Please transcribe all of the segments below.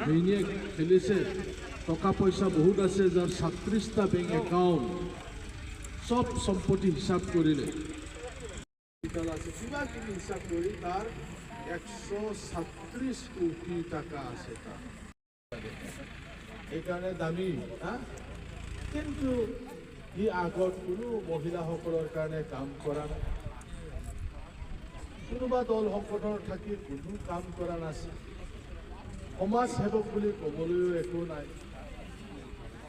বেইনিয়ে খেলিছে টকা পয়সা বহুত আছে যাৰ 37টা বেংক একাউণ্ট সব সম্পত্তি হিসাব কৰিলে কিবা কিবি হিসাব কৰি তাৰ 137 কোটি টাকা আছে তাৰ এইকাৰণে দামী কিন্তু ই আগত কোনো মহিলাসকলৰ কাৰণে কাম কৰা নাই কোনোবা দল সংগঠনৰ থাকি কোনো কাম কৰা নাছিল সমাজ সেৱক বুলি ক'বলৈও একো নাই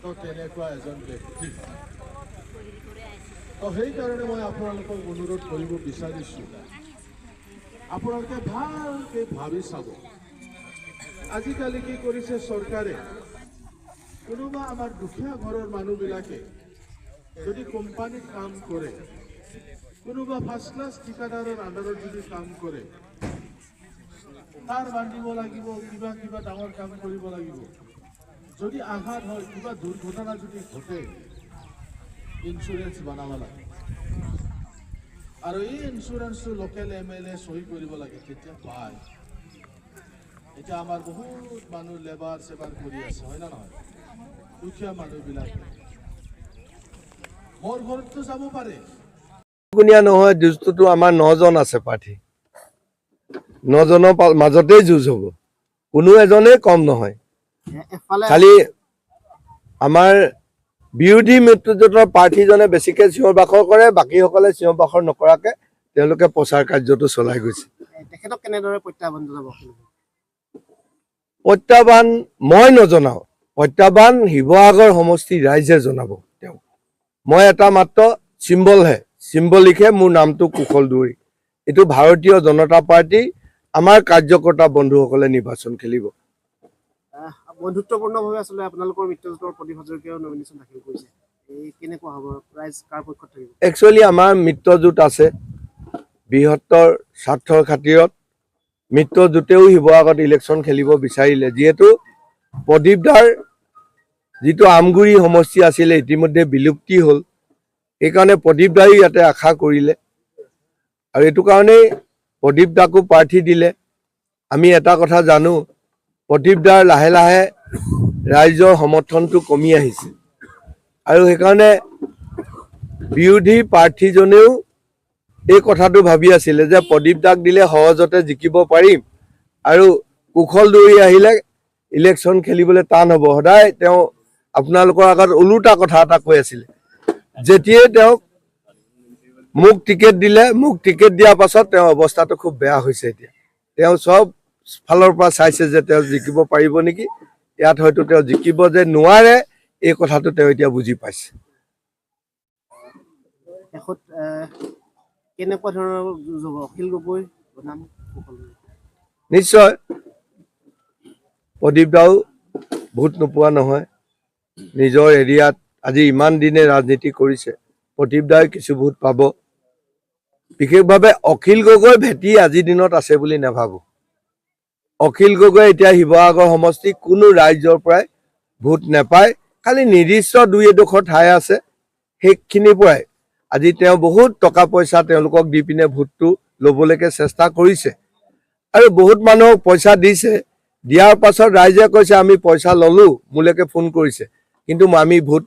তো তেনেকুৱা এজন ব্যক্তি তো সেইকাৰণে মই আপোনালোকক অনুৰোধ কৰিব বিচাৰিছোঁ আপোনালোকে ভালকৈ ভাবি চাব আজিকালি কি কৰিছে চৰকাৰে কোনোবা আমাৰ দুখীয়া ঘৰৰ মানুহবিলাকে যদি কোম্পানীত কাম কৰে কোনোবা ফাৰ্ষ্ট ক্লাছ ঠিকাদাৰৰ আণ্ডাৰত যদি কাম কৰে তাৰ বান্ধিব লাগিব কিবা কিবা ডাঙৰ কাম কৰিব লাগিব যদি আঘাত হয় কিবা দুৰ্ঘটনা যদি ঘটে ইঞ্চুৰেঞ্চ বনাব লাগে আৰু এই ইঞ্চুৰেঞ্চটো লোকেল MLA সহি কৰিব লাগে তেতিয়া পায় এতিয়া আমাৰ বহুত মানুহ লেবাৰ সেবাৰ কৰি আছে হয় না নহয় দুখীয়া মানুহবিলাক মোৰ ঘৰততো যাব পাৰে গুণীয়া নহয় যুঁজটোতো আমাৰ 9জন আছে প্ৰাৰ্থী 9জনৰ মাজতেই যুঁজ হ'ব কোনো এজনেই কম নহয় খালি আমাৰ বিৰোধী মিত্ৰজোঁটৰ প্ৰাৰ্থীজনে বেছিকৈ চিঞৰ বাখৰ কৰে বাকীসকলে চিঞৰ বাখৰ নকৰাকৈ তেওঁলোকে প্ৰচাৰ কাৰ্যটো চলাই গৈছে তেখেতক কেনেদৰে প্ৰত্যাহ্বান জনাব প্ৰত্যাহ্বান মই নজনাওঁ প্ৰত্যাহ্বান শিৱসাগৰ সমষ্টি ৰাইজে জনাব তেওঁ মই এটা মাত্ৰ চিম্বলিকহে মোৰ নামটো কুশল দুৱৰী এইটো ভাৰতীয় জনতা পাৰ্টি আমাৰ কাৰ্যকৰ্তা বন্ধুসকলে নিৰ্বাচন খেলিব বন্ধুত্বপূৰ্ণভাৱে আচলতে আপোনালোকৰ মিত্ৰজোঁটৰ প্ৰদীপ হাজৰিকাও নমিনেশ্যন দাখিল কৰিছে এই কেনেকুৱা হ'ব ৰাইজ কাৰ পক্ষত থাকিব একচুৱেলি আমাৰ মিত্ৰজোঁট আছে বৃহত্তৰ স্বাৰ্থৰ খাতিৰত মিত্ৰজোঁটেও শিৱসাগৰত ইলেকশ্যন খেলিব বিচাৰিলে যিহেতু প্ৰদীপ দাৰ যিটো আমগুৰি সমষ্টি আছিলে ইতিমধ্যে বিলুপ্তি হ'ল সেইকাৰণে প্ৰদীপ দাই ইয়াতে আশা কৰিলে আৰু এইটো কাৰণেই প্ৰদীপ দাকো প্ৰাৰ্থী দিলে আমি এটা কথা জানো প্ৰদীপ দাৰ লাহে লাহে ৰাইজৰ সমৰ্থনটো কমি আহিছে আৰু সেইকাৰণে বিৰোধী প্ৰাৰ্থীজনেও এই কথাটো ভাবি আছিলে যে প্ৰদীপ দাক দিলে সহজতে জিকিব পাৰিম আৰু কুশল দুৱৰী আহিলে ইলেকশ্যন খেলিবলৈ টান হ'ব সদায় তেওঁ আপোনালোকৰ আগত ওলোটা কথা এটা কৈ আছিলে যেতিয়াই তেওঁক মোক টিকেট দিলে মোক টিকেট দিয়াৰ পাছত তেওঁৰ অৱস্থাটো খুব বেয়া হৈছে এতিয়া তেওঁ চব ফালৰ পৰা চাইছে যে তেওঁ জিকিব পাৰিব নেকি ইয়াত হয়তো তেওঁ জিকিব যে নোৱাৰে এই কথাটো তেওঁ এতিয়া বুজি পাইছে কেনেকুৱা ধৰণৰ যুঁজ হ'ব অখিল গগৈ বনাম নিশ্চয় প্ৰদীপ দাও ভোট নোপোৱা নহয় নিজৰ এৰিয়াত আজি ইমান দিনে ৰাজনীতি কৰিছে প্ৰদীপ দাই কিছু ভোট পাব বিশেষভাৱে অখিল গগৈ ভেটি আজিৰ দিনত আছে বুলি নাভাবোঁ অখিল গগৈ এতিয়া শিৱসাগৰ সমষ্টি কোনো ৰাইজৰ পৰাই ভোট নাপায় খালি নিৰ্দিষ্ট দুই এডোখৰ ঠাই আছে সেইখিনিৰ পৰাই আজি তেওঁ বহুত টকা পইচা তেওঁলোকক দি পিনে ভোটটো ল'বলৈকে চেষ্টা কৰিছে আৰু বহুত মানুহক পইচা দিছে দিয়াৰ পাছত ৰাইজে কৈছে আমি পইচা ল'লোঁ মোলৈকে ফোন কৰিছে কিন্তু আমি ভোট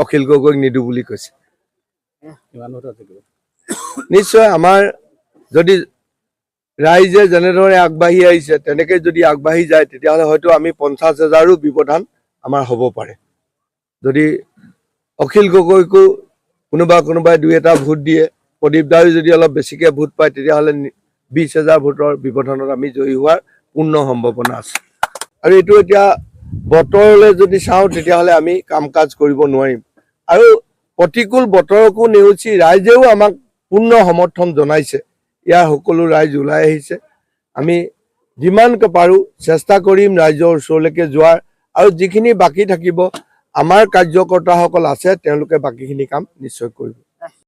অখিল গগৈক নিদিওঁ বুলি কৈছে নিশ্চয় আমাৰ যদি ৰাইজে যেনেদৰে আগবাঢ়ি আহিছে তেনেকৈ যদি আগবাঢ়ি যায় তেতিয়াহ'লে হয়তো আমি 50,000ৰো ব্যৱধান আমাৰ হ'ব পাৰে যদি অখিল গগৈকো কোনোবাই দুই এটা ভোট দিয়ে প্ৰদীপ দাও যদি অলপ বেছিকৈ ভোট পায় তেতিয়াহ'লে 20,000 ভোটৰ ব্যৱধানত আমি জয়ী হোৱাৰ পূৰ্ণ সম্ভাৱনা আছে আৰু এইটো এতিয়া বতৰলৈ যদি চাওঁ তেতিয়াহ'লে আমি কাম কাজ কৰিব নোৱাৰিম আৰু প্ৰতিকূল বতৰকো নেওচি ৰাইজেও আমাক পূৰ্ণ সমৰ্থন জনাইছে ইয়াৰ সকলো ৰাইজ ওলাই আহিছে আমি যিমানকৈ পাৰোঁ চেষ্টা কৰিম ৰাইজৰ ওচৰলৈকে যোৱাৰ আৰু যিখিনি বাকী থাকিব আমাৰ কাৰ্যকৰ্তাসকল আছে তেওঁলোকে বাকীখিনি কাম নিশ্চয় কৰিব